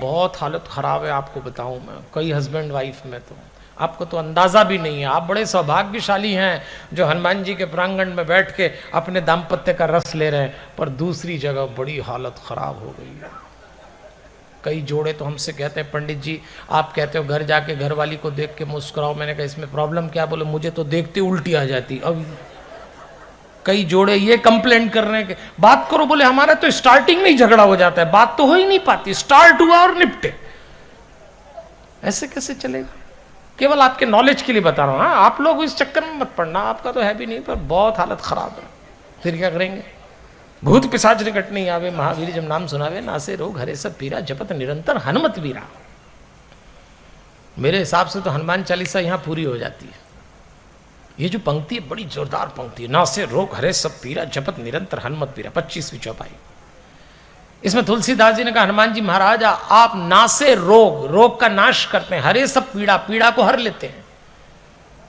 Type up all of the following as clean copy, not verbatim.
बहुत हालत ख़राब है, आपको बताऊं मैं, कई हस्बैंड वाइफ में तो आपको तो अंदाज़ा भी नहीं है। आप बड़े सौभाग्यशाली हैं जो हनुमान जी के प्रांगण में बैठ के अपने दाम्पत्य का रस ले रहे हैं, पर दूसरी जगह बड़ी हालत ख़राब हो गई है। कई जोड़े तो हमसे कहते हैं, पंडित जी आप कहते हो घर जाके घर वाली को देख के मुस्कुराओ। मैंने कहा इसमें प्रॉब्लम क्या? बोले मुझे तो देखते उल्टी आ जाती। अब कई जोड़े ये कंप्लेंट कर रहे हैं कि बात करो, बोले हमारा तो स्टार्टिंग में ही झगड़ा हो जाता है, बात तो हो ही नहीं पाती, स्टार्ट हुआ और निपटे। ऐसे कैसे चलेगा? केवल आपके नॉलेज के लिए बता रहा हूं। हाँ, आप लोग इस चक्कर में मत पड़ना, आपका तो है भी नहीं, पर बहुत हालत खराब है। फिर क्या करेंगे? भूत पिशाच निकट नहीं आवे, महावीर जब नाम सुनावे, नासे रोग हरे सब पीरा, जपत निरंतर हनुमत वीरा। मेरे हिसाब से तो हनुमान चालीसा यहां पूरी हो जाती है। ये जो पंक्ति है बड़ी जोरदार पंक्ति है, नासे रोग हरे सब पीरा, जपत निरंतर हनुमत वीरा, 25वीं चौपाई। इसमें तुलसीदास जी ने कहा हनुमान जी महाराज आप नासे रोग, रोग का नाश करते हैं, हरे सब पीड़ा, पीड़ा को हर लेते हैं।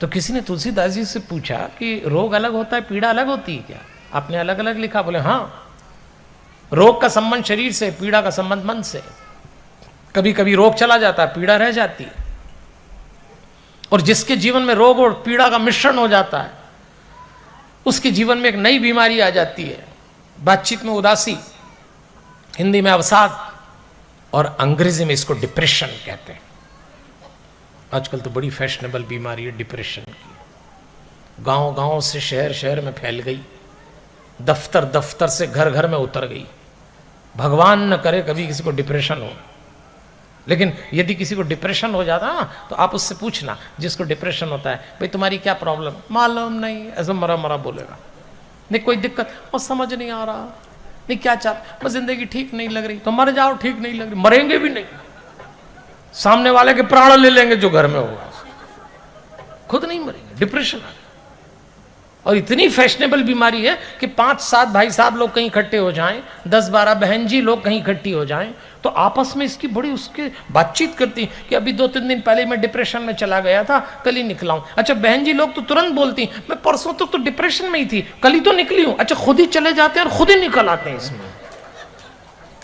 तो किसी ने तुलसीदास जी से पूछा कि रोग अलग होता है, पीड़ा अलग होती है क्या? आपने अलग अलग लिखा। बोले हाँ, रोग का संबंध शरीर से, पीड़ा का संबंध मन से। कभी कभी रोग चला जाता है, पीड़ा रह जाती है। और जिसके जीवन में रोग और पीड़ा का मिश्रण हो जाता है, उसके जीवन में एक नई बीमारी आ जाती है। बातचीत में उदासी, हिंदी में अवसाद, और अंग्रेजी में इसको डिप्रेशन कहते हैं। आजकल तो बड़ी फैशनेबल बीमारी है डिप्रेशन की। गांव गांव से शहर शहर में फैल गई, दफ्तर दफ्तर से घर घर में उतर गई। भगवान न करे कभी किसी को डिप्रेशन हो, लेकिन यदि किसी को डिप्रेशन हो जाता ना, तो आप उससे पूछना जिसको डिप्रेशन होता है, भाई तुम्हारी क्या प्रॉब्लम? मालूम नहीं, ऐसा मरा मरा बोलेगा। नहीं कोई दिक्कत, और समझ नहीं आ रहा, नहीं क्या चाहते, बस जिंदगी ठीक नहीं लग रही। तो मर जाओ, ठीक नहीं लग रही, मरेंगे भी नहीं, सामने वाले के प्राण ले लेंगे जो घर में होगा, खुद नहीं मरेंगे। डिप्रेशन आ गया। और इतनी फैशनेबल बीमारी है कि 5-7 भाई साहब लोग कहीं इकट्ठे हो जाएं, 10-12 बहन जी लोग कहीं इकट्ठी हो जाएं, तो आपस में इसकी बड़ी उसके बातचीत करती कि अभी 2-3 दिन पहले मैं डिप्रेशन में चला गया था, कल ही निकला हूं। अच्छा बहन जी लोग तो तुरंत बोलती मैं परसों तक तो डिप्रेशन में ही थी, कल ही तो निकली हूं। अच्छा खुद ही चले जाते हैं और खुद ही निकल आते हैं इसमें।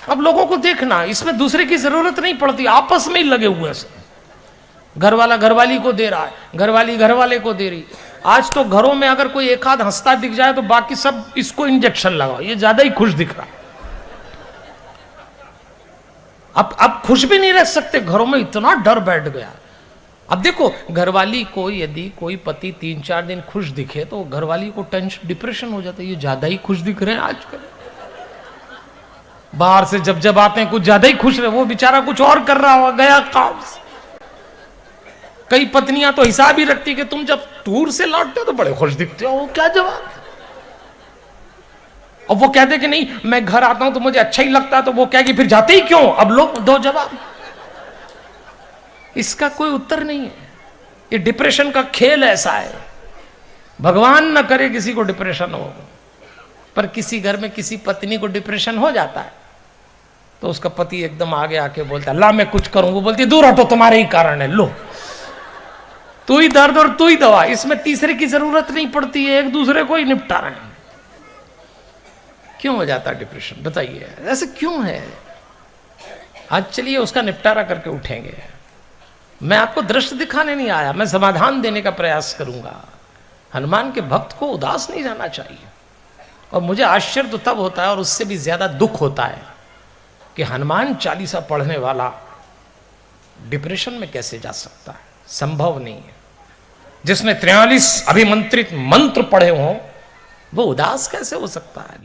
अब लोगों को देखना, इसमें दूसरे की जरूरत नहीं पड़ती, आपस में ही लगे हुए हैं। घर वाला घरवाली को दे रहा है, घरवाली घरवाले को दे रही। आज तो घरों में अगर कोई एक आध हंसता दिख जाए तो बाकी सब इसको इंजेक्शन लगाओ, ये ज्यादा ही खुश दिख रहा। अब खुश भी नहीं रह सकते, घरों में इतना डर बैठ गया। अब देखो घरवाली को यदि कोई पति 3-4 दिन खुश दिखे तो घरवाली को टेंशन, डिप्रेशन हो जाता है, ये ज्यादा ही खुश दिख रहे हैं आजकल। बाहर से जब जब आते हैं कुछ ज्यादा ही खुश रहे, वो बेचारा कुछ और कर रहा होगा, गया काम से। कई पत्नियां तो हिसाब ही रखती कि तुम जब टूर से लौटते हो तो बड़े खुश दिखते हो, क्या जवाब? और वो कहते कि नहीं मैं घर आता हूं तो मुझे अच्छा ही लगता है, तो वो कहेगी फिर जाते ही क्यों? अब लोग दो जवाब, इसका कोई उत्तर नहीं है। ये डिप्रेशन का खेल ऐसा है, भगवान न करे किसी को डिप्रेशन हो, पर किसी घर में किसी पत्नी को डिप्रेशन हो जाता है तो उसका पति एकदम आगे आके बोलता है ला मैं कुछ करूं, वो बोलती है दूर हटो तुम्हारे ही कारण है, लो तू ही दर्द और तू ही दवा, इसमें तीसरे की जरूरत नहीं पड़ती है, एक दूसरे को ही निपटा रहे हैं। क्यों हो जाता है डिप्रेशन बताइए, ऐसे क्यों है? आज चलिए उसका निपटारा करके उठेंगे। मैं आपको दृश्य दिखाने नहीं आया, मैं समाधान देने का प्रयास करूंगा। हनुमान के भक्त को उदास नहीं रहना चाहिए। और मुझे आश्चर्य तो तब होता है और उससे भी ज्यादा दुख होता है कि हनुमान चालीसा पढ़ने वाला डिप्रेशन में कैसे जा सकता है? संभव नहीं है। जिसने 43 अभिमंत्रित मंत्र पढ़े हों वो उदास कैसे हो सकता है?